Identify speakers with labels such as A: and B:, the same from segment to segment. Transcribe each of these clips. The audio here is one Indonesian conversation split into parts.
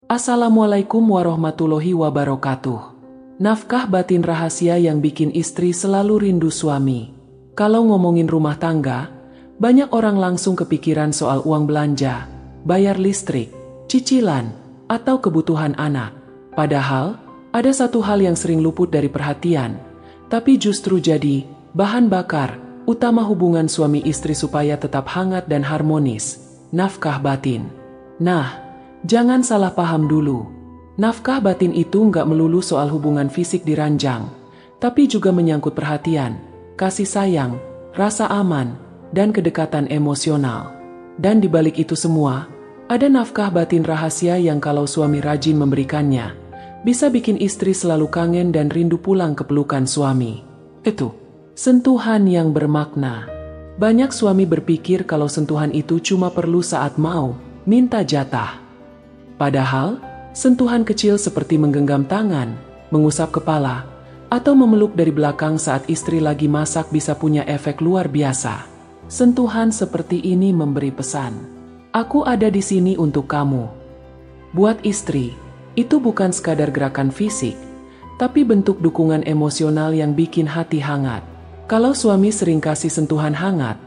A: Assalamualaikum warahmatullahi wabarakatuh. Nafkah batin rahasia yang bikin istri selalu rindu suami. Kalau ngomongin rumah tangga, banyak orang langsung kepikiran soal uang belanja, bayar listrik, cicilan, atau kebutuhan anak. Padahal, ada satu hal yang sering luput dari perhatian, tapi justru jadi bahan bakar utama hubungan suami istri supaya tetap hangat dan harmonis, nafkah batin. Nah, jangan salah paham dulu. Nafkah batin itu nggak melulu soal hubungan fisik di ranjang, tapi juga menyangkut perhatian, kasih sayang, rasa aman, dan kedekatan emosional. Dan di balik itu semua, ada nafkah batin rahasia yang kalau suami rajin memberikannya, bisa bikin istri selalu kangen dan rindu pulang ke pelukan suami. Itu sentuhan yang bermakna. Banyak suami berpikir kalau sentuhan itu cuma perlu saat mau minta jatah. Padahal, sentuhan kecil seperti menggenggam tangan, mengusap kepala, atau memeluk dari belakang saat istri lagi masak bisa punya efek luar biasa. Sentuhan seperti ini memberi pesan, "Aku ada di sini untuk kamu." Buat istri, itu bukan sekadar gerakan fisik, tapi bentuk dukungan emosional yang bikin hati hangat. Kalau suami sering kasih sentuhan hangat,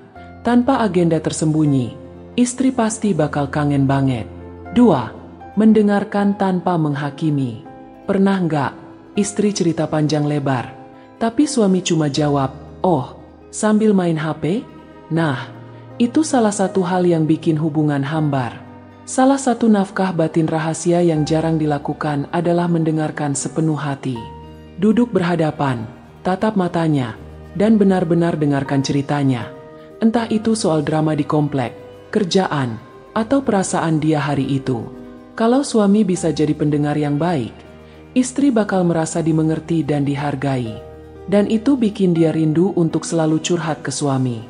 A: tanpa agenda tersembunyi, istri pasti bakal kangen banget. 2. Mendengarkan tanpa menghakimi. Pernah nggak istri cerita panjang lebar, tapi suami cuma jawab, "Oh," sambil main HP? Nah, itu salah satu hal yang bikin hubungan hambar. Salah satu nafkah batin rahasia yang jarang dilakukan adalah mendengarkan sepenuh hati. Duduk berhadapan, tatap matanya, dan benar-benar dengarkan ceritanya. Entah itu soal drama di komplek, kerjaan, atau perasaan dia hari itu. Kalau suami bisa jadi pendengar yang baik, istri bakal merasa dimengerti dan dihargai. Dan itu bikin dia rindu untuk selalu curhat ke suami.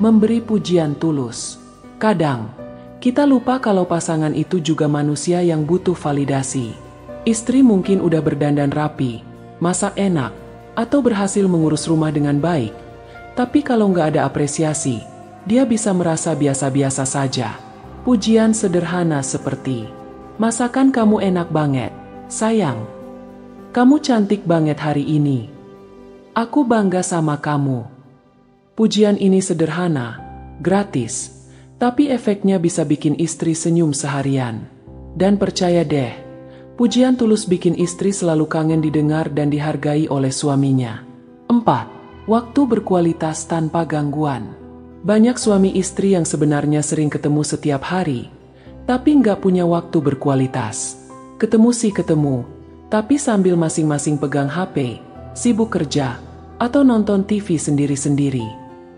A: Memberi pujian tulus. Kadang, kita lupa kalau pasangan itu juga manusia yang butuh validasi. Istri mungkin udah berdandan rapi, masak enak, atau berhasil mengurus rumah dengan baik. Tapi kalau nggak ada apresiasi, dia bisa merasa biasa-biasa saja. Pujian sederhana seperti, "Masakan kamu enak banget, sayang. Kamu cantik banget hari ini. Aku bangga sama kamu." Pujian ini sederhana, gratis, tapi efeknya bisa bikin istri senyum seharian. Dan percaya deh, pujian tulus bikin istri selalu kangen didengar dan dihargai oleh suaminya. 4. Waktu berkualitas tanpa gangguan. Banyak suami istri yang sebenarnya sering ketemu setiap hari, tapi nggak punya waktu berkualitas. Ketemu sih ketemu, tapi sambil masing-masing pegang HP, sibuk kerja, atau nonton TV sendiri-sendiri.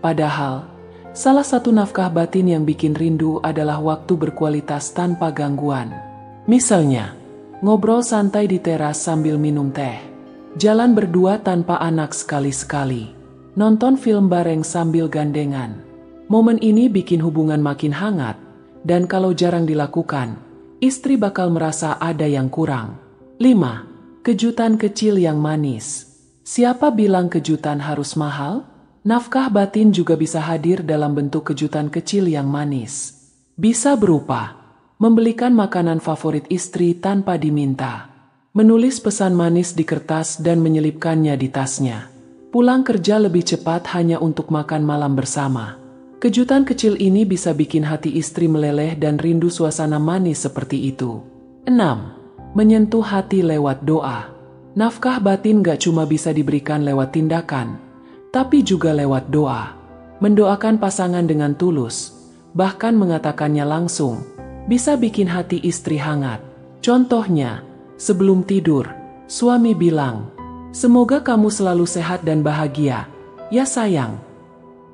A: Padahal, salah satu nafkah batin yang bikin rindu adalah waktu berkualitas tanpa gangguan. Misalnya, ngobrol santai di teras sambil minum teh, jalan berdua tanpa anak sekali-sekali, nonton film bareng sambil gandengan. Momen ini bikin hubungan makin hangat, dan kalau jarang dilakukan, istri bakal merasa ada yang kurang. 5. Kejutan kecil yang manis. Siapa bilang kejutan harus mahal? Nafkah batin juga bisa hadir dalam bentuk kejutan kecil yang manis. Bisa berupa membelikan makanan favorit istri tanpa diminta, menulis pesan manis di kertas dan menyelipkannya di tasnya, pulang kerja lebih cepat hanya untuk makan malam bersama. Kejutan kecil ini bisa bikin hati istri meleleh dan rindu suasana manis seperti itu. 6. Menyentuh hati lewat doa. Nafkah batin gak cuma bisa diberikan lewat tindakan, tapi juga lewat doa. Mendoakan pasangan dengan tulus, bahkan mengatakannya langsung, bisa bikin hati istri hangat. Contohnya, sebelum tidur, suami bilang, "Semoga kamu selalu sehat dan bahagia, ya sayang."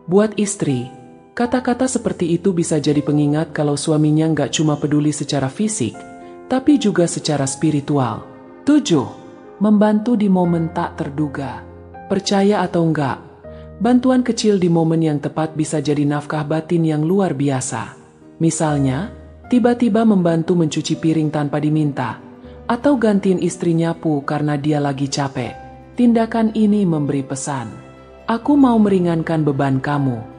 A: Buat istri, kata-kata seperti itu bisa jadi pengingat kalau suaminya nggak cuma peduli secara fisik, tapi juga secara spiritual. 7. Membantu di momen tak terduga. Percaya atau enggak, bantuan kecil di momen yang tepat bisa jadi nafkah batin yang luar biasa. Misalnya, tiba-tiba membantu mencuci piring tanpa diminta, atau gantiin istri nyapu karena dia lagi capek. Tindakan ini memberi pesan, "Aku mau meringankan beban kamu."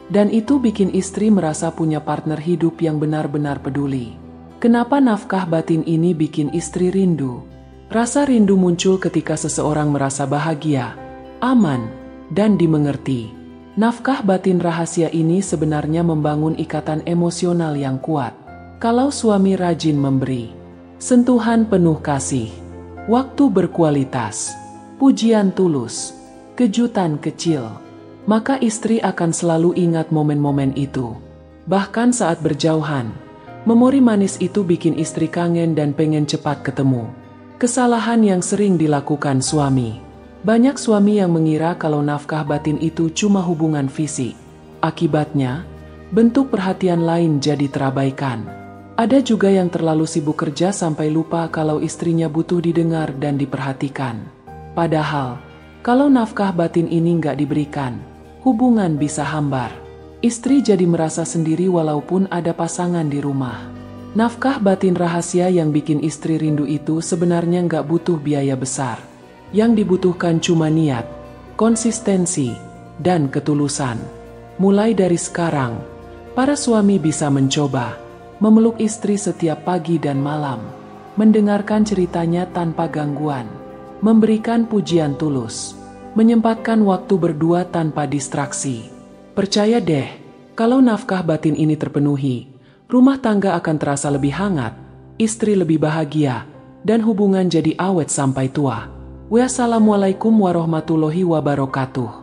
A: Dan itu bikin istri merasa punya partner hidup yang benar-benar peduli. Kenapa nafkah batin ini bikin istri rindu? Rasa rindu muncul ketika seseorang merasa bahagia, aman, dan dimengerti. Nafkah batin rahasia ini sebenarnya membangun ikatan emosional yang kuat. Kalau suami rajin memberi sentuhan penuh kasih, waktu berkualitas, pujian tulus, kejutan kecil, maka istri akan selalu ingat momen-momen itu. Bahkan saat berjauhan, memori manis itu bikin istri kangen dan pengen cepat ketemu. Kesalahan yang sering dilakukan suami. Banyak suami yang mengira kalau nafkah batin itu cuma hubungan fisik. Akibatnya, bentuk perhatian lain jadi terabaikan. Ada juga yang terlalu sibuk kerja sampai lupa kalau istrinya butuh didengar dan diperhatikan. Padahal, kalau nafkah batin ini nggak diberikan, hubungan bisa hambar. Istri jadi merasa sendiri walaupun ada pasangan di rumah. Nafkah batin rahasia yang bikin istri rindu itu sebenarnya nggak butuh biaya besar. Yang dibutuhkan cuma niat, konsistensi, dan ketulusan. Mulai dari sekarang, para suami bisa mencoba memeluk istri setiap pagi dan malam, mendengarkan ceritanya tanpa gangguan, memberikan pujian tulus, menyempatkan waktu berdua tanpa distraksi. Percaya deh, kalau nafkah batin ini terpenuhi, rumah tangga akan terasa lebih hangat, istri lebih bahagia, dan hubungan jadi awet sampai tua. Wassalamualaikum warahmatullahi wabarakatuh.